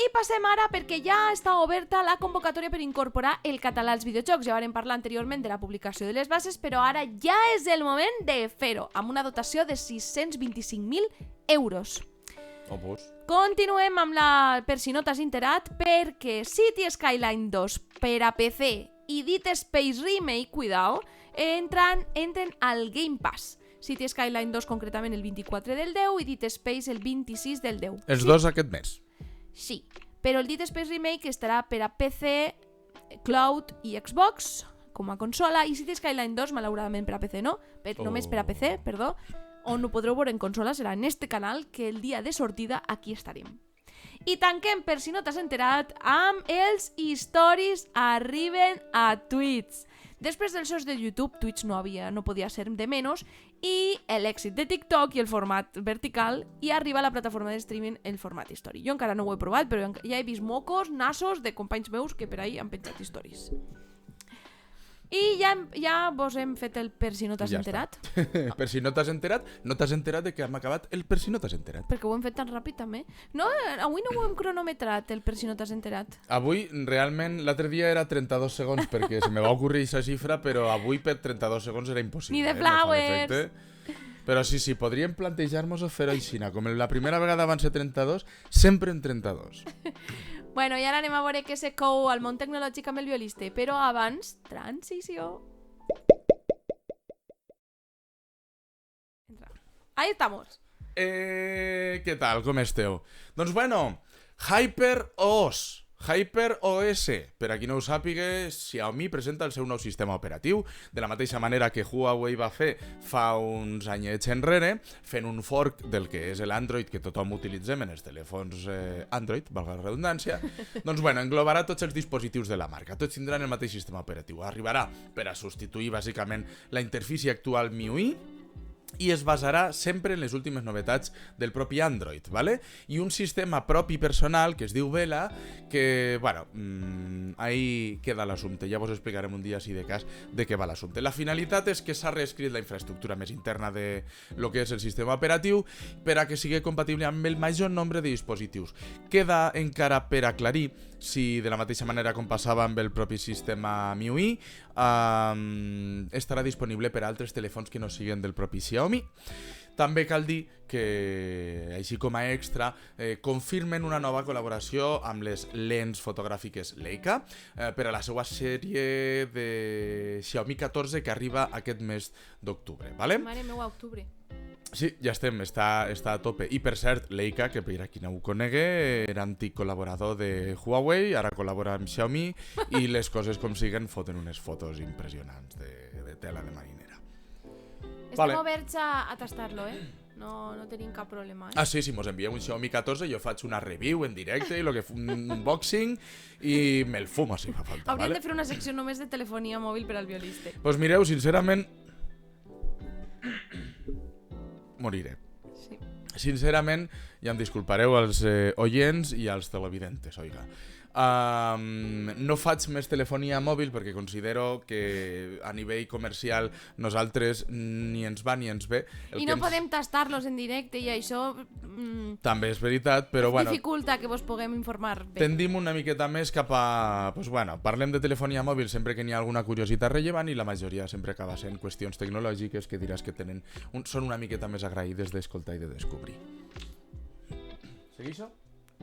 I passem ara perquè ja està oberta la convocatòria per incorporar el català als videojocs. Ja vam parlar anteriorment de la publicació de les bases, però ara ja és el moment de fer-ho, amb una dotació de 625.000 euros. Oh, pues. Continuem amb la per si no t'has enterat, perquè City Skyline 2 per a PC i Dead Space Remake, cuidao, entren al Game Pass. City Skyline 2 concretament el 24 del 10 i Dead Space el 26 del 10. Els dos aquest mes. Sí, però el Dead Space Remake estarà per a PC, Cloud i Xbox com a consola, i City Skyline 2 malauradament per a PC no, només per a PC, perdó, on ho podreu veure en consola serà en este canal, que el dia de sortida aquí estarem. I tanquem, per si no t'has enterat, amb els stories arriben a Twitch. Després dels shows de YouTube, Twitch no podia ser de menys, i l'èxit de TikTok i el format vertical, i arriba a la plataforma de streaming el format story. Jo encara no ho he provat, però ja he vist mocos, nassos de companys meus que per ahí han penjat stories. I ja vos hem fet el per si no t'has enterat. Per si no t'has enterat, no t'has enterat de que hem acabat el per si no t'has enterat. Perquè ho hem fet tan ràpid també. No, avui no ho hem cronometrat, el per si no t'has enterat. Avui, realment, l'altre dia era 32 segons, perquè se me va ocorrir aquesta xifra, però avui per 32 segons era impossible. Ni de flowers! Però sí, podríem plantejar-nos fer-ho així. Com la primera vegada van ser 32, sempre en 32. Bueno, i ara anem a veure què se cou al món tecnològic amb el violista, però abans, transició. Ahí estamos. Què tal, com esteu? Doncs bueno, HyperOS, per a qui no ho sàpiga, Xiaomi presenta el seu nou sistema operatiu, de la mateixa manera que Huawei va fer fa uns anyets enrere, fent un fork del que és l'Android que tothom utilitzem en els telèfons Android, valga la redundància. Doncs bueno, englobarà tots els dispositius de la marca, tots tindran el mateix sistema operatiu. Arribarà per a substituir bàsicament la interfície actual MIUI, i es basarà sempre en les últimes novetats del propi Android, ¿vale? I un sistema propi personal que es diu Vela, que, bueno, ahí queda l'assumpte. Ja vos explicarem un dia, si de cas, de què va l'assumpte. La finalitat és que s'ha reescrit la infraestructura més interna de lo que és el sistema operatiu per a que sigui compatible amb el major nombre de dispositius. Queda encara per aclarir si, de la mateixa manera com passava amb el propi sistema MIUI, estarà disponible per a altres telèfons que no siguin del propi Xiaomi. També cal dir que, així com a extra, confirmen una nova col·laboració amb les lents fotogràfiques Leica per a la seva sèrie de Xiaomi 14 que arriba aquest mes d'octubre, ¿vale? Mare meva, octubre. Sí, ja estem, està a tope. I per cert, Leica, que per a qui no ho conegue, era antic col·laborador de Huawei, ara col·labora amb Xiaomi i les coses com siguen foten unes fotos impressionants de tela de marinera. Estem oberts a tastar-lo, No tenim cap problema, Ah, sí, si mos envieu un Xiaomi 14 jo faig una review en directe i un unboxing i me'l fumo si fa falta. Hauríem de fer una secció només de telefonia mòbil per al violista. Pues mireu, sincerament... moriré. Sí. Sincerament, ja em disculpareu als oients i als televidentes, oiga. No faig més telefonia mòbil perquè considero que a nivell comercial nosaltres ni ens va ni ens ve. I no podem tastar-los en directe i això també és veritat, però bueno, dificulta que vos puguem informar bé. Tendim una miqueta més cap a... Pues bueno, parlem de telefonia mòbil sempre que n'hi ha alguna curiositat rellevant i la majoria sempre acaba sent qüestions tecnològiques que diràs que són una miqueta més agraïdes d'escoltar i de descobrir. Segueixo?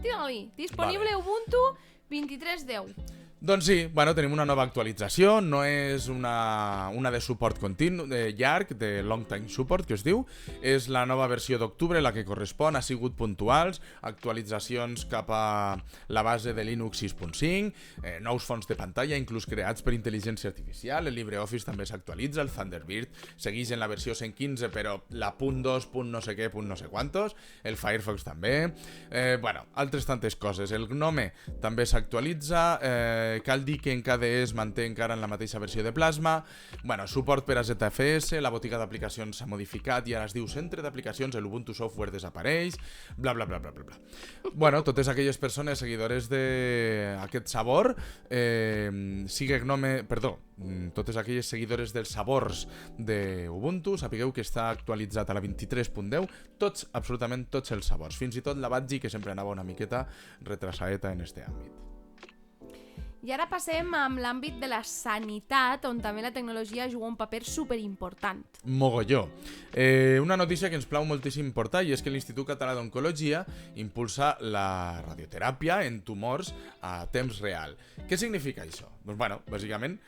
Tira-li, disponible Ubuntu 23.10. Doncs sí, bueno, tenim una nova actualització, no és una de suport continu, llarg, de long time support, que es diu, és la nova versió d'octubre, la que correspon, ha sigut puntuals, actualitzacions cap a la base de Linux 6.5, nous fons de pantalla, inclús creats per intel·ligència artificial, el LibreOffice també s'actualitza, el Thunderbird segueix en la versió 115, però la .2, no sé què, no sé quantos, el Firefox també, bueno, altres tantes coses, el GNOME també s'actualitza, cal dir que en KDE es manté encara en la mateixa versió de Plasma, bueno, suport per a ZFS, la botiga d'aplicacions s'ha modificat i ara es diu centre d'aplicacions, l'Ubuntu Software desapareix, bla bla bla bla bla. Bueno, totes aquelles persones seguidores d'aquest sabor, sigue GNOME, perdó, totes aquelles seguidores dels sabors d'Ubuntu, sapigueu que està actualitzat a la 23.10, tots, absolutament tots els sabors, fins i tot la Badgi, que sempre anava una miqueta retrasadeta en este àmbit. I ara passem amb l'àmbit de la sanitat, on també la tecnologia juga un paper superimportant. Mogolló. Una notícia que ens plau moltíssim portar i és que l'Institut Català d'Oncologia impulsa la radioteràpia en tumors a temps real. Què significa això? Doncs bueno, bàsicament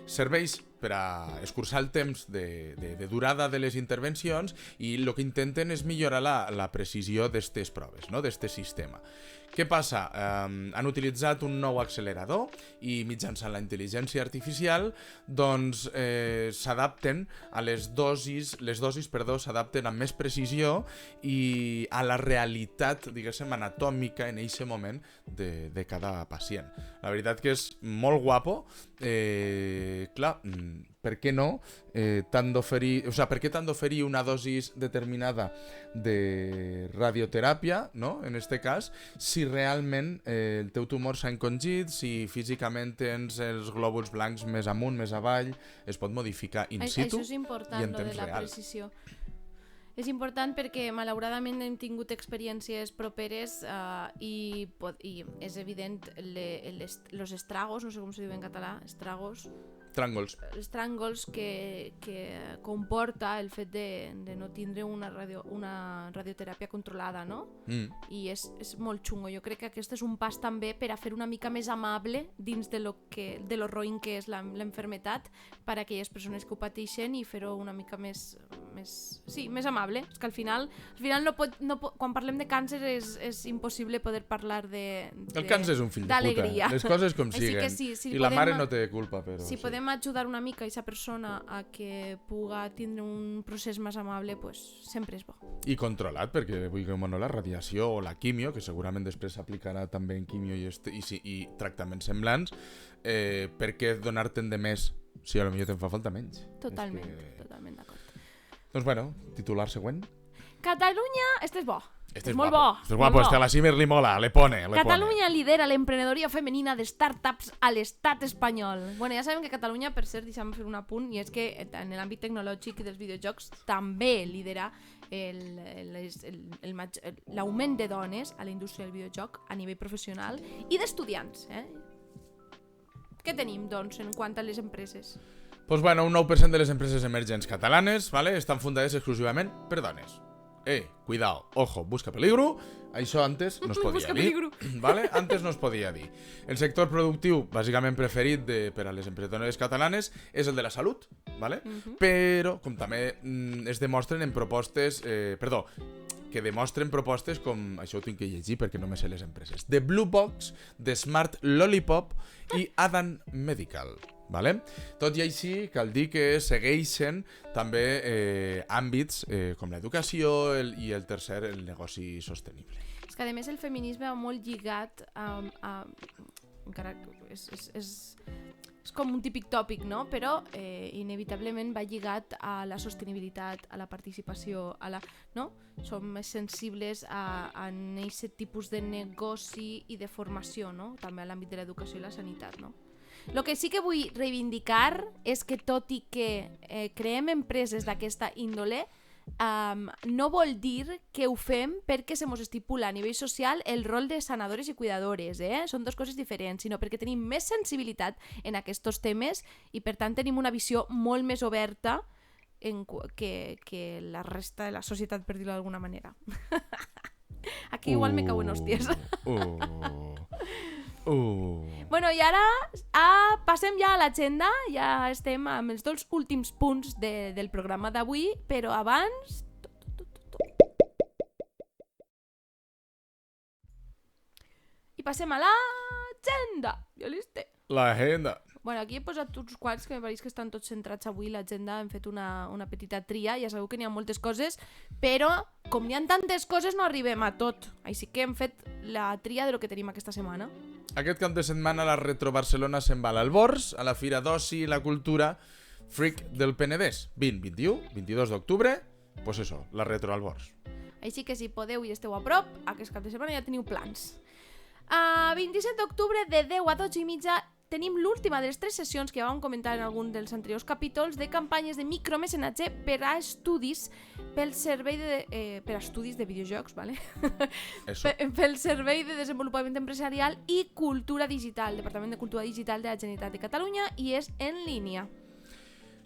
serveix per a escurçar el temps de durada de les intervencions i el que intenten és millorar la precisió d'aquestes proves, no? d'aquest sistema. Què passa? Han utilitzat un nou accelerador i mitjançant la intel·ligència artificial doncs s'adapten a les dosis s'adapten amb més precisió i a la realitat, diguéssim, anatòmica en aquest moment de cada pacient. La veritat que és molt guapo, clar, per què no t'han d'oferir, o sigui, per què t'han d'oferir una dosis determinada de radioteràpia, no? En este cas, si realment el teu tumor s'ha encongit, si físicament tens els glòbuls blancs més amunt, més avall, es pot modificar in situ i en temps real. Això és important, lo de la precisió. És important perquè malauradament hem tingut experiències properes i és evident els estragos, no sé com se diu en català, estragos, els tràngols que comporta el fet de no tindre una radioteràpia controlada, no? I és molt xungo. Jo crec que aquest és un pas també per a fer una mica més amable dins de lo roïn que és l'enfermetat per a aquelles persones que ho pateixen i fer-ho una mica més amable. És que al final quan parlem de càncer és impossible poder parlar el càncer és un fill de puta, les coses com siguen. I la mare no té culpa, però... Si podem ajudar una mica a aquesta persona a que puga tindre un procés més amable, pues sempre és bo. I controlat, perquè vull que la radiació o la quimio, que segurament després s'aplicarà també en quimio i tractaments semblants, per què donar-te'n de més si potser te'n fa falta menys? Totalment d'acord. Doncs bueno, titular següent. Catalunya, este és bo. Este és molt bo. Este és guapo, este a la Cimer li mola, le pone. Catalunya lidera l'emprenedoria femenina de startups a l'estat espanyol. Bueno, ja sabem que Catalunya, per cert, deixa'm fer un apunt, i és que en l'àmbit tecnològic dels videojocs també lidera l'augment de dones a la indústria del videojoc a nivell professional i d'estudiants. Què tenim, doncs, en quant a les empreses? Pues bueno, un 9% de les empreses emergents catalanes, ¿vale? Estan fundades exclusivament per dones. Cuidado, ojo, busca peligro. Això antes no es podia dir, ¿vale? Antes no es podia dir. El sector productiu, bàsicament preferit per a les emprenedores catalanes, és el de la salut, ¿vale? Però, com també es demostren en propostes... que demostren propostes com... Això ho tinc que llegir perquè no me sé les empreses. The Blue Box, The Smart Lollipop i Adan Medical. Vale? Tot i així, cal dir que segueixen també àmbits com l'educació i el tercer, el negoci sostenible. És que a més el feminisme va molt lligat encara és com un típic tòpic, no? Però inevitablement va lligat a la sostenibilitat, a la participació, no? Som més sensibles a aquest tipus de negoci i de formació, no? També a l'àmbit de l'educació i la sanitat, no? El que sí que vull reivindicar és que tot i que creem empreses d'aquesta índole, no vol dir que ho fem perquè se mos estipula a nivell social el rol de sanadores i cuidadores, són dues coses diferents, sinó perquè tenim més sensibilitat en aquests temes i per tant tenim una visió molt més oberta que la resta de la societat, per dir-ho d'alguna manera. Aquí igual me cau en hòsties. Bueno, i ara passem ja a l'agenda, ja estem amb els dos últims punts del programa d'avui, però abans... I passem a l'agenda. Ja l'este. L'agenda. Bueno, aquí he posat uns quants que me pareix que estan tots centrats avui. L'agenda hem fet una petita tria. Ja sabeu que n'hi ha moltes coses, però com n'hi ha tantes coses no arribem a tot. Així que hem fet la tria de lo que tenim aquesta setmana. Aquest cap de setmana la Retro Barcelona se'n va a l'Albors, a la Fira d'Oci i la Cultura Freak del Penedès. 20, 21, 22 d'octubre, pues eso, la Retro Alborz. Així que si podeu i esteu a prop, aquest cap de setmana ja teniu plans. 27 d'octubre de 10 a 12:30 tenim l'última de les 3 sessions que ja vam comentar en algun dels anteriors capítols de campanyes de micromecenatge per a estudis pel servei per a estudis de videojocs, ¿vale? Pel servei de desenvolupament empresarial i cultura digital, Departament de Cultura Digital de la Generalitat de Catalunya, i és en línia.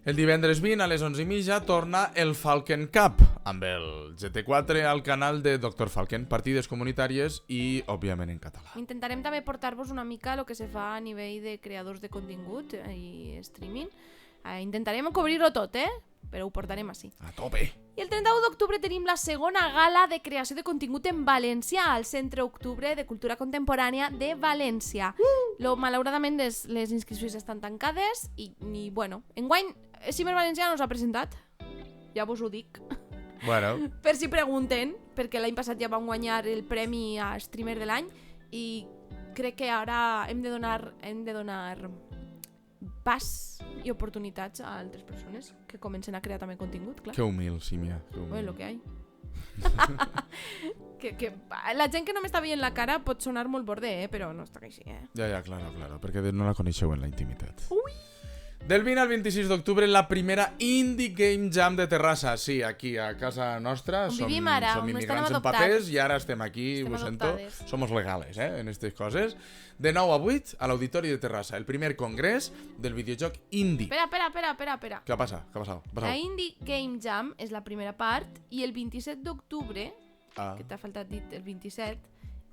El divendres 20 a les 11:30 torna el Falcon Cup amb el GT4 al canal de Dr. Falken, partides comunitàries i, òbviament, en català. Intentarem també portar-vos una mica el que se fa a nivell de creadors de contingut i streaming. Intentarem cobrir-ho tot, però ho portarem així. A tope! I el 31 d'octubre tenim la segona gala de creació de contingut en València al Centre Octubre de Cultura Contemporània de València. Malauradament les inscripcions estan tancades i bueno, enguany Cimer Valencià no s'ha presentat, ja vos ho dic. Bueno. Per si pregunten, perquè l'any passat ja vam guanyar el premi a streamer de l'any i crec que ara hem de donar pas i oportunitats a altres persones que comencen a crear també contingut, clar. Que humil, Símia. Bueno, lo que hay. La gent que no m'està veient la cara pot sonar molt borde, però no està així, Ja, claro, perquè no la coneixeu en la intimitat. Ui! Del 20 al 26 d'octubre, la primera Indie Game Jam de Terrassa. Sí, aquí, a casa nostra. Som immigrants en papers i ara estem aquí, ho sento. Somos legales, en aquestes coses. De 9 a 8, a l'Auditori de Terrassa, el primer congrés del videojoc indie. Espera. Què ha passat? La Indie Game Jam és la primera part i el 27 d'octubre, que t'ha faltat dir el 27,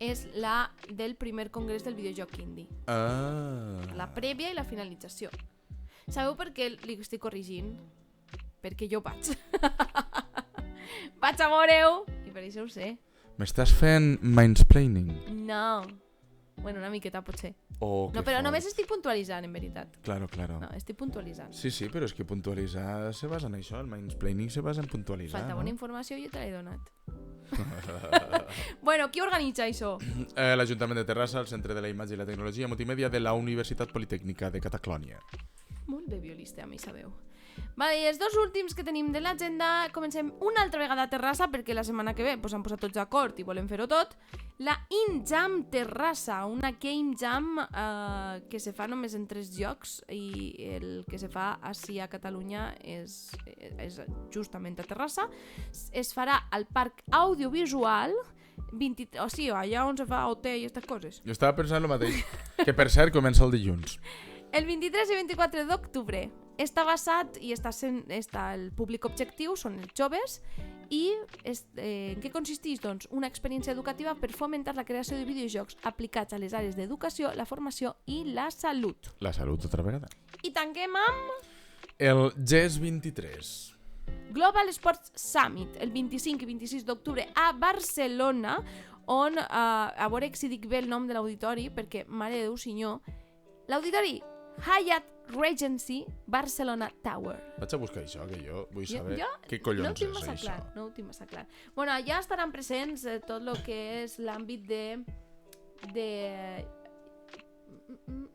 és la del primer congrés del videojoc indie. La prèvia i la finalització. Sabeu per què li estic corregint? Perquè jo vaig. Vaig a veure-ho i per això ho sé. M'estàs fent mansplaining? No. Bueno, una miqueta potser. No, però només estic puntualitzant, en veritat. Claro. No, estic puntualitzant. Sí, però és que puntualitzar se basa en això. El mansplaining se basa en puntualitzar. Falta bona informació i jo te l'he donat. Bueno, qui organitza això? L'Ajuntament de Terrassa, el Centre de la Imatge i la Tecnologia Multimèdia de la Universitat Politècnica de Cataclònia. Molt bé violista, a mi sabeu. Vale, i els dos últims que tenim de l'agenda, comencem una altra vegada a Terrassa, perquè la setmana que ve s'han posat tots d'acord i volem fer-ho tot. La InJam Terrassa, una game jam que se fa només en 3 llocs i el que se fa així a Catalunya és justament a Terrassa. Es farà al Parc Audiovisual, allà on se fa OT i aquestes coses. Jo estava pensant el mateix, que per cert comença el dilluns. El 23 i 24 d'octubre està basat i el públic objectiu són els joves i en què consisteix? Doncs una experiència educativa per fomentar la creació de videojocs aplicats a les àrees d'educació, la formació i la salut. La salut altra vegada. I tanquem amb El GES 23. Global Sports Summit, el 25 i 26 d'octubre a Barcelona, on, a veure si dic bé el nom de l'auditori, perquè, mare de Déu senyor, l'auditori Hyatt Regency Barcelona Tower. Vaig a buscar això, que jo vull saber què collons és això. No ho tinc massa clar. Bueno, allà estaran presents tot el que és l'àmbit de...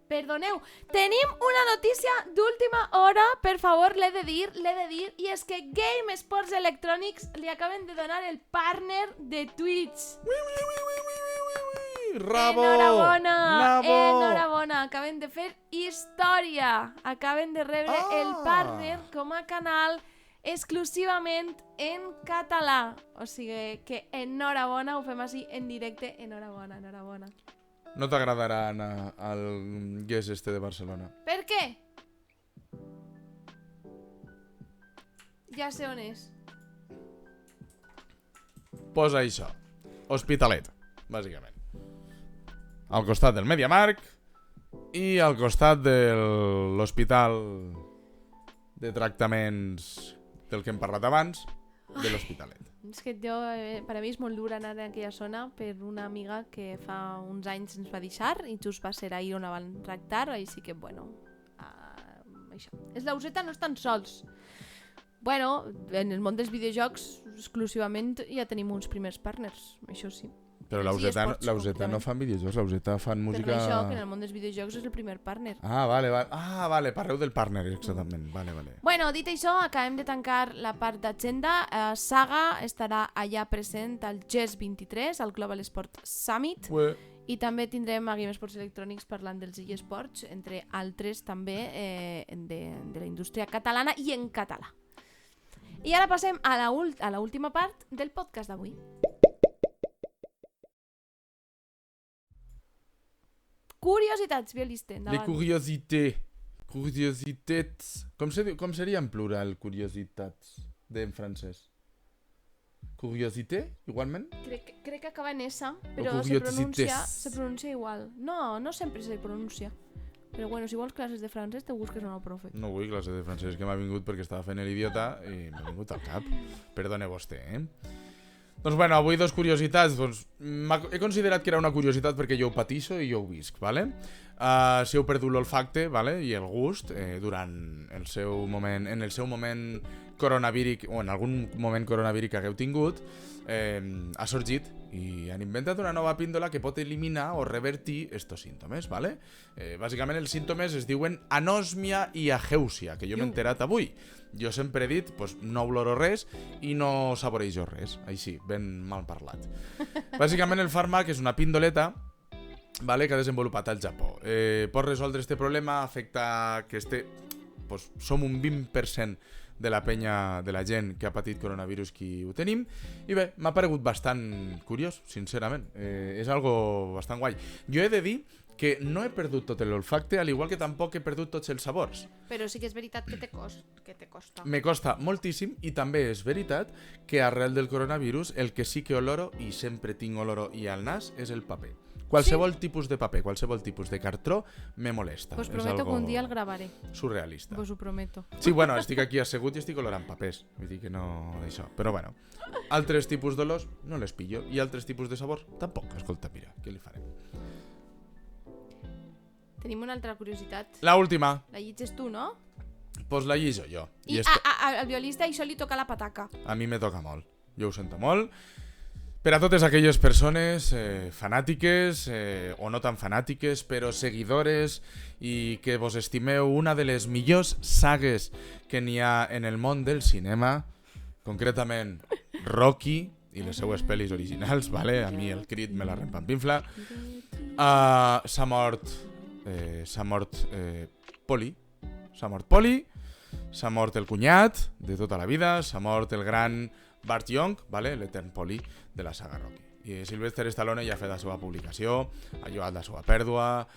Perdoneu, tenim una notícia d'última hora, per favor, l'he de dir, i és que Game Sports Electronics li acaben de donar el partner de Twitch. Bravo! Enhorabona, acaben de fer història, acaben de rebre el partner com a canal exclusivament en català, o sigui que enhorabona, ho fem així en directe, enhorabona. No t'agradarà anar al GES este de Barcelona. Per què? Ja sé on és. Posa això. Hospitalet, bàsicament. Al costat del MediaMarkt i al costat de l'hospital de tractaments del que hem parlat abans, de l'Hospitalet. És que jo, per a mi és molt dur anar en aquella zona per una amiga que fa uns anys ens va deixar i just va ser ahir on la van tractar, així que, bueno, això. Els Lauseta no estan sols. Bueno, en el món dels videojocs exclusivament ja tenim uns primers partners, això sí. Però l'Auseta no fan videojocs, l'Auseta fan música... Per això, que en el món dels videojocs és el primer partner. Vale, parleu del partner, exactament. Vale. Bueno, dit això, acabem de tancar la part d'agenda. Saga estarà allà present al GES 23, al Global Sports Summit. I també tindrem a Game Sports Electronics parlant dels eSports, entre altres també de la indústria catalana i en català. I ara passem a la última part del podcast d'avui. Curiositats, violista, endavant. Les curiositats. Com seria en plural, curiositats, en francès? Curiosité, igualment? Crec que acaba en S, però se pronuncia igual. No sempre se pronuncia. Però bueno, si vols classes de francès, te busques una profe. No vull classes de francès, que m'ha vingut perquè estava fent l'idiota i m'ha vingut al cap. Perdone vostè, Doncs bueno, avui dos curiositats. Doncs, he considerat que era una curiositat perquè jo ho patixo i jo ho visc, ¿vale? Si heu perdut l'olfacte, ¿vale? I el gust durant el seu moment coronavíric, o en algun moment coronavíric que hagueu tingut, ha sorgit i han inventat una nova píndola que pot eliminar o revertir estos símptomes, ¿vale? Bàsicament els símptomes es diuen anòsmia i agèusia, que jo m'he enterat avui. Jo sempre he dit, pues, no oloro res i no saboreixo res, així, ben mal parlat. Bàsicament el fàrmac és una pindoleta, vale, que ha desenvolupat al Japó. Pot resoldre este problema, afecta que pues, som un 20% de la penya, de la gent que ha patit coronavirus qui ho tenim, i bé, m'ha paregut bastant curiós, sincerament. És algo bastant guai. Jo he de dir que no he perdut tot l'olfacte, al igual que tampoc he perdut tots els sabors. Però sí que és veritat que te costa. Me costa moltíssim, i també és veritat que arrel del coronavirus el que sí que oloro, i sempre tinc oloro i al nas, és el paper. Qualsevol tipus de paper, qualsevol tipus de cartró me molesta. Pues prometo que un dia el gravaré. Surrealista. Pues ho prometo. Sí, bueno, estic aquí assegut i estic olorant papers. Vull dir que no d'això. Però bueno, altres tipus d'olors no les pillo, i altres tipus de sabors tampoc. Escolta, mira, què li farem? Tenim una altra curiositat. La última. La llitges tu, no? Pues la llitjo jo. I al violista això li toca la pataca. A mi me toca molt. Jo ho sento molt. Per a totes aquelles persones fanàtiques, o no tan fanàtiques, però seguidores, i que vos estimeu una de les millors sagues que n'hi ha en el món del cinema, concretament Rocky i les seues pel·lis originals, vale? A mi el crit me la rempampinfla. S'ha mort Poli, s'ha mort el cunyat de tota la vida, s'ha mort el gran Burt Young, vale? L'etern Poli de la saga Rocky. I Sylvester Stallone ja ha fet la seva publicació, ha llogat la seva pèrdua,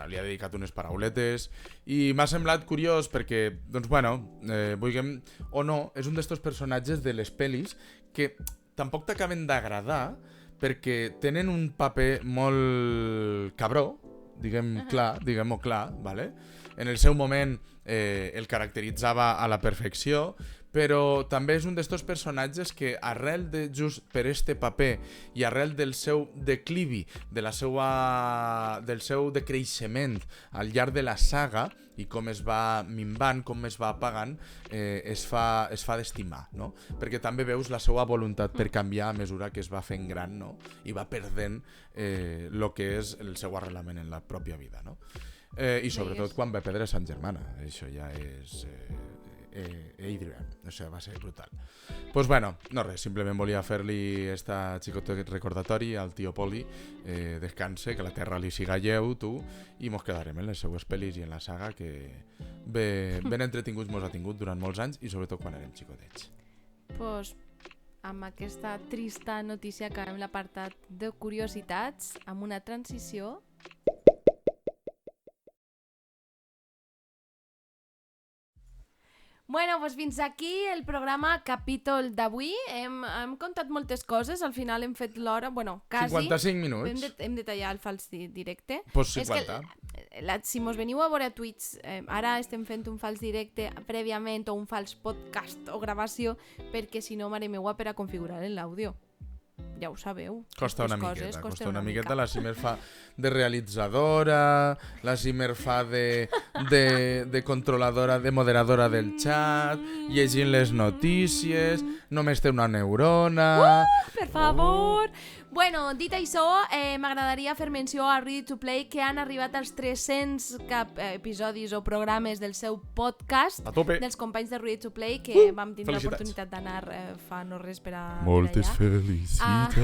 li ha dedicat unes parauletes, i m'ha semblat curiós perquè, doncs vulguem o no, és un d'estos personatges de les pel·lis que tampoc t'acaben d'agradar perquè tenen un paper molt cabró, diguem-ho clar, ¿vale? En el seu moment el caracteritzava a la perfecció, però també és un d'estos personatges que arrel de just per este paper i arrel del seu declivi, del seu decreixement al llarg de la saga i com es va minvant, com es va apagant, es fa d'estimar, no? Perquè també veus la seva voluntat per canviar a mesura que es va fent gran, no? I va perdent el que és el seu arrelament en la pròpia vida, no? I sobretot quan va perdre Sant Germana, això ja és Adrian, o sigui, va ser brutal. Pues no res, simplement volia fer-li esta xicota recordatori al tio Poli, descanse, que la terra li siga lleu, tu, i mos quedarem en les seues pel·lis i en la saga que ben entretinguts mos ha tingut durant molts anys i sobretot quan érem xicotets. Pues amb aquesta trista notícia acabem l'apartat de curiositats amb una transició. Bueno, doncs fins aquí el programa capítol d'avui. Hem contat moltes coses, al final hem fet l'hora, quasi. 55 minuts. Hem de tallar el fals directe. Pues 50. Si mos veniu a veure a Twitch, ara estem fent un fals directe prèviament o un fals podcast o gravació, perquè si no, mare meua, per a configurar l'àudio. Ja ho sabeu. Costa una miqueta. La Simer fa de realitzadora, la Simer fa de controladora, de moderadora del chat, llegint les notícies, només té una neurona... Per favor! Bueno, dit això, m'agradaria fer menció a Ready to Play, que han arribat als 300 episodis o programes del seu podcast, dels companys de Ready to Play, que vam tindre l'oportunitat d'anar fa no res per allà. Moltes felicitats.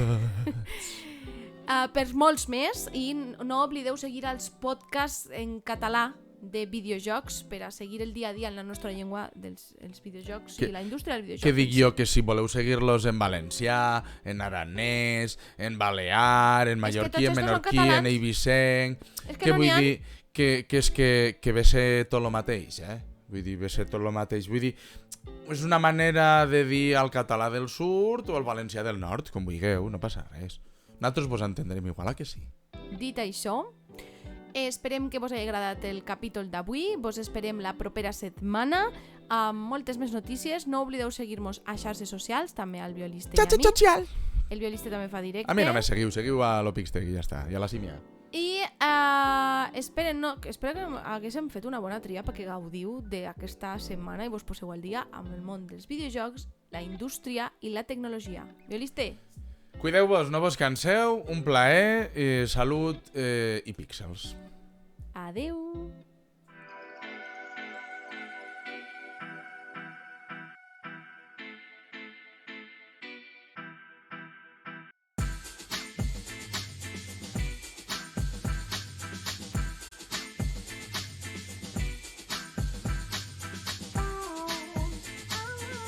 Per molts més, i no oblideu seguir els podcasts en català de videojocs per a seguir el dia a dia en la nostra llengua dels videojocs i la indústria del videojoc. Que dic jo que si voleu seguir-los en valencià, en aranès, en balear, en mallorquí, en menorquí, en eivissenc... Que vull dir que ve ser tot el mateix, Vull dir, ve ser tot el mateix. Vull dir, és una manera de dir el català del sud o el valencià del nord, com vulgueu, no passa res. Nosaltres vos entendrem igual, que sí. Dit això, esperem que vos hagi agradat el capítol d'avui, vos esperem la propera setmana amb moltes més notícies. No oblideu seguir-nos a xarxes socials, també al Violista i a mi. El Violista també fa directe. A mi només seguiu a l'Opixtec i ja està, i a la Símia. I espero que haguéssim fet una bona tria perquè gaudiu d'aquesta setmana i vos poseu al dia amb el món dels videojocs, la indústria i la tecnologia. Violista! Cuideu-vos, no vos canseu, un plaer, salut i píxels. Adeu!